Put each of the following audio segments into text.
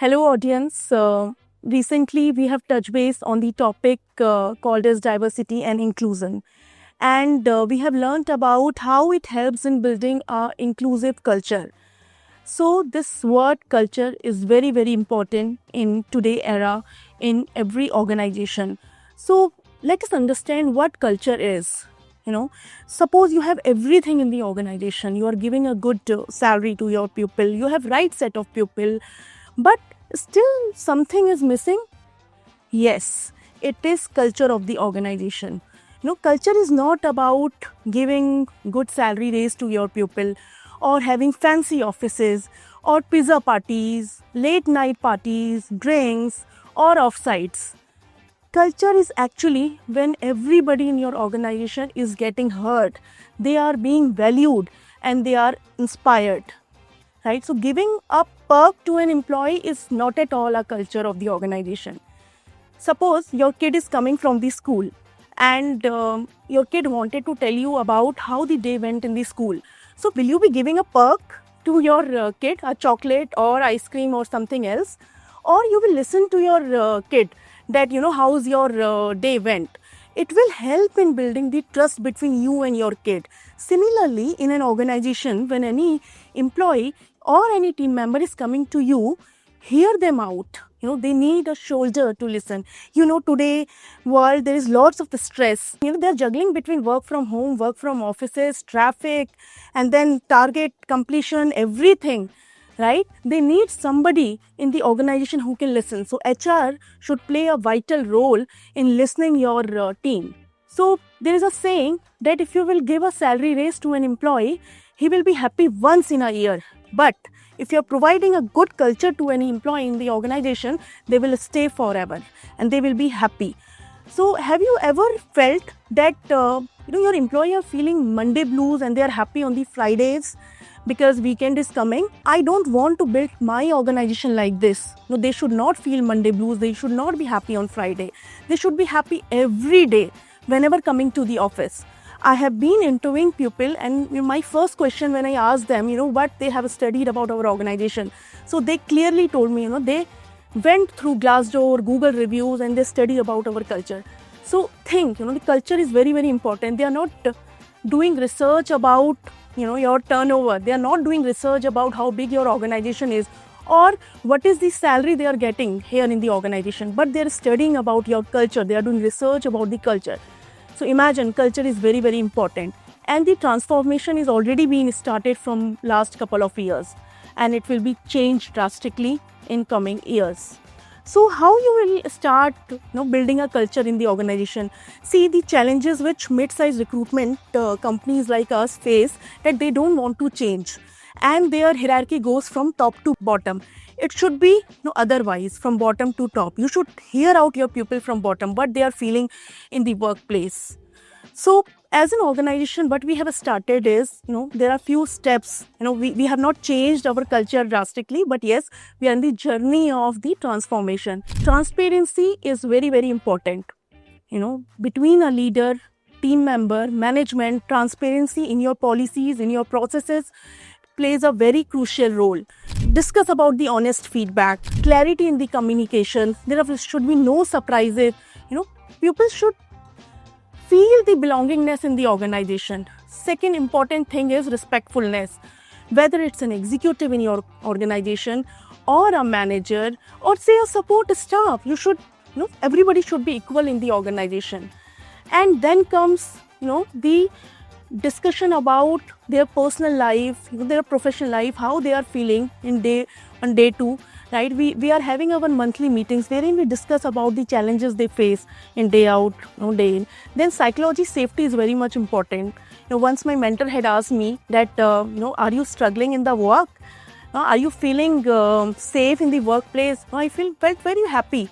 Hello, audience. Recently, we have touched base on the topic called as diversity and inclusion. And we have learned about how it helps in building our inclusive culture. So, this word culture is very, very important in today's era in every organization. So, let us understand what culture is. Suppose you have everything in the organization. You are giving a good salary to your pupil. You have right set of pupil, but still something is missing. Yes, it is culture of the organization. Culture is not about giving good salary raise to your pupil or having fancy offices or pizza parties, late night parties, drinks or offsites. Culture is actually when everybody in your organization is getting heard, they are being valued and they are inspired. Right? So giving a perk to an employee is not at all a culture of the organization. Suppose your kid is coming from the school and your kid wanted to tell you about how the day went in the school. So will you be giving a perk to your kid, a chocolate or ice cream or something else? Or you will listen to your kid that, how's your day went. It will help in building the trust between you and your kid. Similarly, in an organization, when any employee or any team member is coming to you, hear them out. They need a shoulder to listen. Today world, there is lots of the stress. They're juggling between work from home, work from offices, traffic, and then target completion, everything. Right? They need somebody in the organization who can listen. So HR should play a vital role in listening your team. So there is a saying that if you will give a salary raise to an employee, he will be happy once in a year. But if you are providing a good culture to any employee in the organization, they will stay forever and they will be happy. So have you ever felt that your employee are feeling Monday blues and they are happy on the Fridays because weekend is coming? I don't want to build my organization like this. They should not feel Monday blues. They should not be happy on Friday. They should be happy every day whenever coming to the office. I have been interviewing people and my first question when I asked them, what they have studied about our organization. So they clearly told me, they went through Glassdoor, Google reviews and they study about our culture. So think, the culture is very, very important. They are not doing research about, your turnover. They are not doing research about how big your organization is or what is the salary they are getting here in the organization. But they are studying about your culture. They are doing research about the culture. So imagine culture is very, very important. And the transformation is already being started from last couple of years. And it will be changed drastically in coming years. So how you will start building a culture in the organization? See, the challenges which mid-size recruitment companies like us face, that they don't want to change. And their hierarchy goes from top to bottom. It should be otherwise, from bottom to top. You should hear out your people from bottom, what they are feeling in the workplace. So as an organization, what we have started is, there are few steps. We have not changed our culture drastically, but yes, we are in the journey of the transformation. Transparency is very, very important. Between a leader, team member, management, transparency in your policies, in your processes plays a very crucial role. Discuss about the honest feedback, clarity in the communication. There should be no surprises. People should feel the belongingness in the organization. Second important thing is respectfulness. Whether it's an executive in your organization or a manager or say a support staff, you should, everybody should be equal in the organization. And then comes, the discussion about their personal life, their professional life, how they are feeling on day 2. Right? We are having our monthly meetings wherein we discuss about the challenges they face in day out, day in. Then psychology safety is very much important. Once my mentor had asked me that, are you struggling in the work? Are you feeling safe in the workplace? I felt very happy.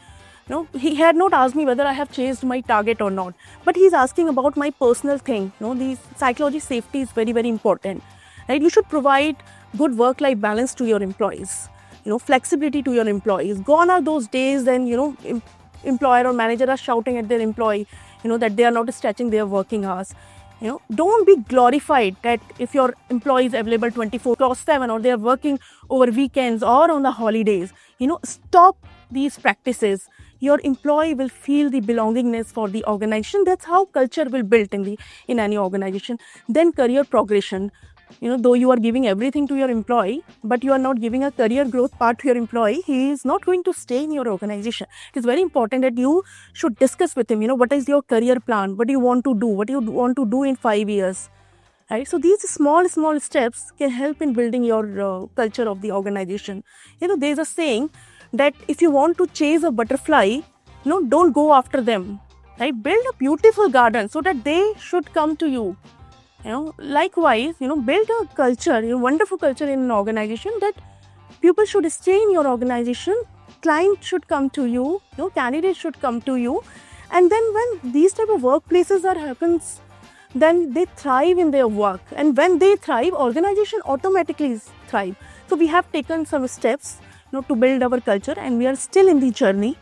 He had not asked me whether I have chased my target or not, but he's asking about my personal thing. The psychology safety is very, very important. Right? You should provide good work-life balance to your employees. Flexibility to your employees. Gone are those days when, employer or manager are shouting at their employee, that they are not stretching their working hours. Don't be glorified that if your employee is available 24/7 or they are working over weekends or on the holidays. Stop these practices. Your employee will feel the belongingness for the organization. That's how culture will build in any organization. Then career progression. Though you are giving everything to your employee, but you are not giving a career growth part to your employee, he is not going to stay in your organization. It is very important that you should discuss with him, what is your career plan, what do you want to do, what do you want to do in 5 years, right? So these small steps can help in building your culture of the organization. There is a saying that if you want to chase a butterfly, don't go after them, right? Build a beautiful garden so that they should come to you. Likewise, build a culture, wonderful culture in an organization that people should stay in your organization, clients should come to you, candidates should come to you. And then when these type of workplaces happens, then they thrive in their work. And when they thrive, organization automatically thrive. So we have taken some steps, to build our culture, and we are still in the journey.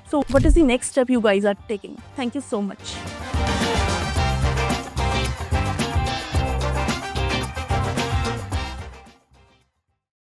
So what is the next step you guys are taking? Thank you so much.